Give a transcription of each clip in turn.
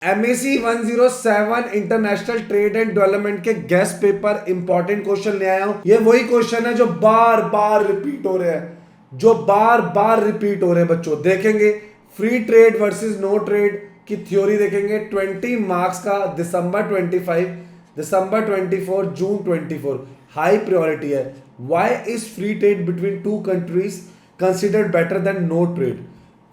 MAC 107 international trade and development के guest paper important question ले आया हूं। ये वही क्वेश्चन है जो बार बार रिपीट हो रहे हैं, बच्चों देखेंगे। Free trade versus no trade की थ्योरी देखेंगे। 20 मार्क्स का दिसंबर 25, दिसंबर 24, जून 24। हाई प्रायोरिटी है। Why is free trade between two countries considered better than no trade?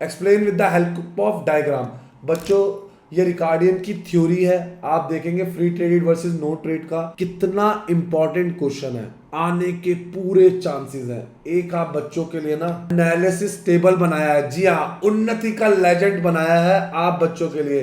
Explain with the help of diagram. बच्चों ये रिकार्डियन की थ्योरी है। आप देखेंगे free trade versus no trade का कितना इंपॉर्टेंट क्वेश्चन है, आने के पूरे चांसेस हैं। एक आप बच्चों के लिए ना एनालिसिस टेबल बनाया है। जी हाँ, उन्नति का लेजेंड बनाया है आप बच्चों के लिए।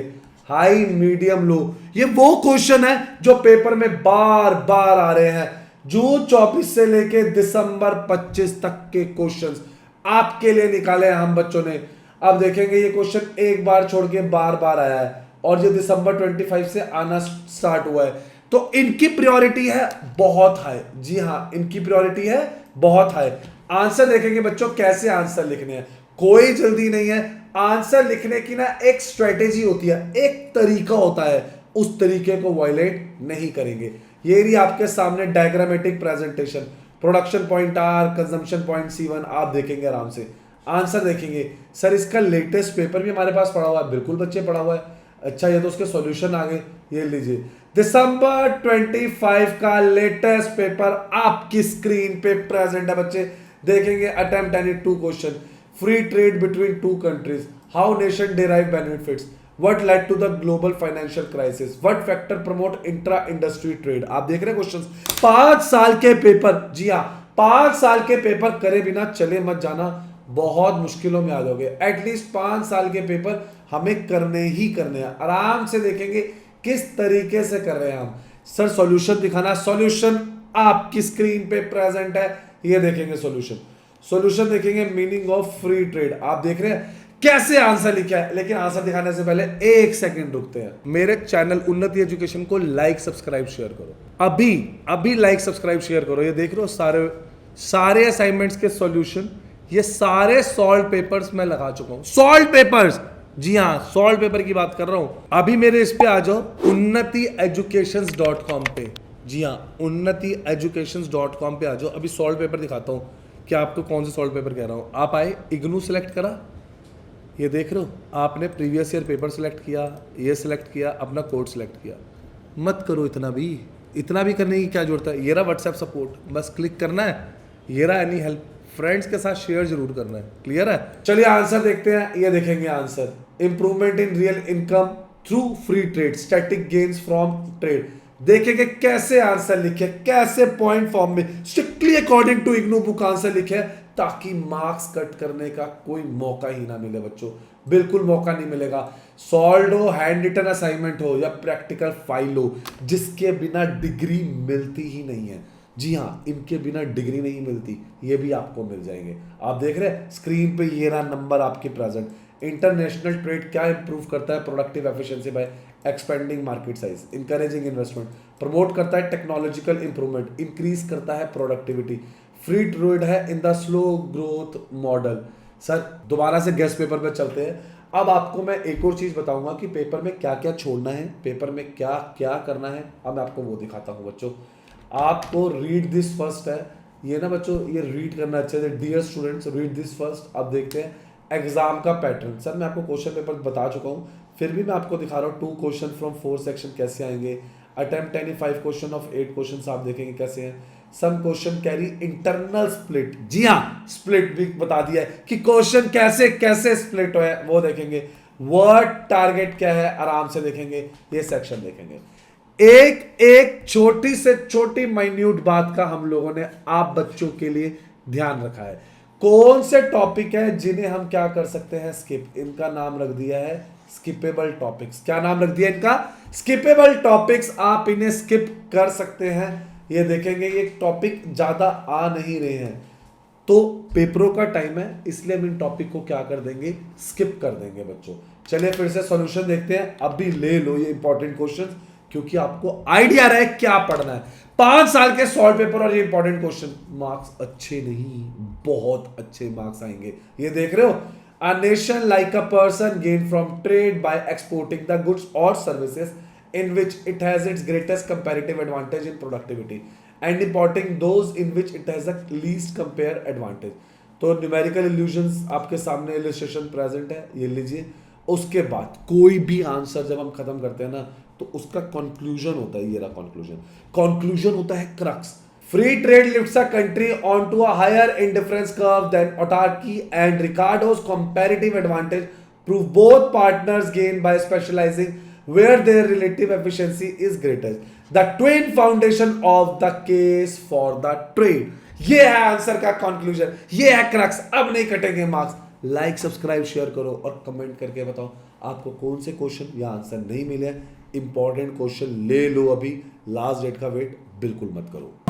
हाई मीडियम लो, ये वो क्वेश्चन है जो पेपर में बार बार आ रहे हैं। जून 24 से लेके दिसंबर 25 तक के क्वेश्चंस आपके लिए निकाले हैं हम बच्चों ने। अब देखेंगे ये क्वेश्चन एक बार छोड़ के बार बार आया है और ये दिसंबर 25 से आना स्टार्ट हुआ है, तो इनकी प्रायोरिटी है बहुत हाई। जी हाँ, इनकी प्रायोरिटी है बहुत हाई। आंसर देखेंगे बच्चों, कैसे आंसर लिखने हैं, कोई जल्दी नहीं है। आंसर लिखने की ना एक स्ट्रेटेजी होती है, एक तरीका होता है, उस तरीके को वायलेट नहीं करेंगे। ये रही आपके सामने diagrammatic presentation. Production point R, consumption point C1 आप देखेंगे आराम से। आंसर देखेंगे। सर इसका लेटेस्ट पेपर भी हमारे पास पड़ा हुआ है। बिल्कुल बच्चे पड़ा हुआ है। अच्छा, ये तो उसके सॉल्यूशन आ गए, ये लीजिए। दिसंबर 25 का लेटेस्ट पेपर आपकी स्क्रीन पे प्रेजेंट है बच्चे। देखेंगे attempt any two question. Free trade between two countries, how nation derive benefits, what led to the global financial crisis, what factor promote intra industry trade. आप देख रहे हैं क्वेश्चंस, 5 साल के पेपर। जी हाँ, 5 साल के पेपर करे बिना चले मत जाना, बहुत मुश्किलों में आ जाओगे। एटलीस्ट 5 साल के पेपर हमें करने ही करने हैं। आराम से देखेंगे किस तरीके से कर रहे हैं हम। सर सॉल्यूशन दिखाना, सॉल्यूशन आपकी स्क्रीन पे प्रेजेंट है, ये देखेंगे सॉल्यूशन। सॉल्यूशन देखेंगे मीनिंग ऑफ फ्री ट्रेड। आप देख रहे हैं कैसे आंसर लिखा है। लेकिन आंसर दिखाने से पहले एक सेकंड रुकते हैं। मेरे चैनल उन्नति एजुकेशन को लाइक सब्सक्राइब शेयर करो, अभी लाइक सब्सक्राइब शेयर करो। ये देख रहे हो सारे असाइनमेंट्स के सॉल्यूशन, ये सारे सॉल्व पेपर्स मैं लगा चुका हूं। सॉल्व पेपर्स, जी हाँ, सॉल्व पेपर की बात कर रहा हूं। अभी मेरे इस पे आ जाओ unnatieducations.com पे। जी हाँ, unnatieducations.com पे आ जाओ। अभी सॉल्व पेपर दिखाता हूं कि आपको कौन से सॉल्व पेपर कह रहा हूं। आप आए, इग्नू सेलेक्ट करा, ये देख रहे हो, आपने प्रीवियस ईयर पेपर सेलेक्ट किया, ये सेलेक्ट किया, अपना कोड सेलेक्ट किया। मत करो इतना भी करने की क्या जरूरत है। ये रहा व्हाट्सएप सपोर्ट, बस क्लिक करना है। ये रहा एनी हेल्प, फ्रेंड्स के साथ शेयर जरूर करना है। क्लियर है? चलिए आंसर देखते हैं। ये देखेंगे answer, improvement in real income through free trade, static gains from trade. देखेंगे कैसे आंसर लिखे, कैसे पॉइंट फॉर्म में strictly according to IGNOU book answer लिखे, ताकि मार्क्स कट करने का कोई मौका ही ना मिले बच्चों। बिल्कुल मौका नहीं मिलेगा। सॉल्व हो, हैंड रिटन असाइनमेंट हो या प्रैक्टिकल फाइल हो, जिसके बिना डिग्री मिलती ही नहीं है। जी हाँ, इनके बिना डिग्री नहीं मिलती, ये भी आपको मिल जाएंगे। आप देख रहे हैं स्क्रीन पे, ये रहा नंबर आपके प्रेजेंट। इंटरनेशनल ट्रेड क्या इंप्रूव करता है? Productive efficiency by expanding market size, encouraging investment, promote करता है टेक्नोलॉजिकल इंप्रूवमेंट, इंक्रीज करता है प्रोडक्टिविटी। फ्री ट्रेड है in the slow growth model. Sir दोबारा से गेस्ट पेपर पे चलते हैं। अब आपको मैं एक और चीज बताऊंगा कि पेपर में क्या क्या छोड़ना है, पेपर में क्या क्या करना है। अब मैं आपको वो दिखाता हूं बच्चों। आपको रीड दिस फर्स्ट है, ये ना बच्चों, ये रीड करना अच्छे से। Dear students, read this first. अब देखते हैं एग्जाम का पैटर्न। सर मैं आपको क्वेश्चन पेपर बता चुका हूँ, फिर भी मैं आपको दिखा रहा हूँ 2 क्वेश्चन फ्रॉम 4 सेक्शन कैसे आएंगे। Attempt any 5 question of 8 question आप देखेंगे कैसे हैं। Some question carry internal split. जी हाँ, स्प्लिट भी बता दिया है कि क्वेश्चन कैसे कैसे स्प्लिट है, वो देखेंगे। वर्ड टारगेट क्या है, आराम से देखेंगे, ये सेक्शन देखेंगे। एक एक छोटी से छोटी माइन्यूट बात का हम लोगों ने आप बच्चों के लिए ध्यान रखा है। कौन से टॉपिक है जिन्हें हम क्या कर सकते हैं, स्किप। इनका नाम रख दिया है स्किपेबल टॉपिक्स। क्या नाम रख दिया इनका? Skippable topics. आप इन्हें स्किप कर सकते हैं। ये देखेंगे ये टॉपिक ज्यादा आ नहीं रहे हैं, तो पेपरों का टाइम है, इसलिए हम इन टॉपिक को क्या कर देंगे, स्किप कर देंगे बच्चों। चलिए फिर से सॉल्यूशन देखते हैं। अभी ले लो ये इंपॉर्टेंट क्वेश्चन, क्योंकि आपको आइडिया रहे क्या पढ़ना है। 5 साल के सॉल्व पेपर और ये इंपॉर्टेंट क्वेश्चन, मार्क्स अच्छे नहीं, बहुत अच्छे मार्क्स आएंगे। ये देख रहे हो, A nation like a person gain from trade by exporting the goods or services in which it has its greatest comparative advantage in productivity and importing those in which it has the least compare advantage. तो numerical illusions आपके सामने illustration present है, ये लीजिए. उसके बाद कोई भी आंसर जब हम खत्म करते हैं ना तो उसका कंक्लूजन होता है, ये रहा कंक्लूजन. कंक्लूजन होता है crux. Free trade lifts a country onto a higher indifference curve than autarky, and Ricardo's comparative advantage prove both partners gain by specializing where their relative efficiency is greatest. The twin foundation of the case for the trade. ये है answer का conclusion, ये है crux. अब नहीं कटेंगे marks. Like subscribe share करो और कमेंट करके बताओ आपको कौन से क्वेश्चन या आंसर नहीं मिले. इंपॉर्टेंट क्वेश्चन ले लो, अभी लास्ट डेट का वेट बिल्कुल मत करो.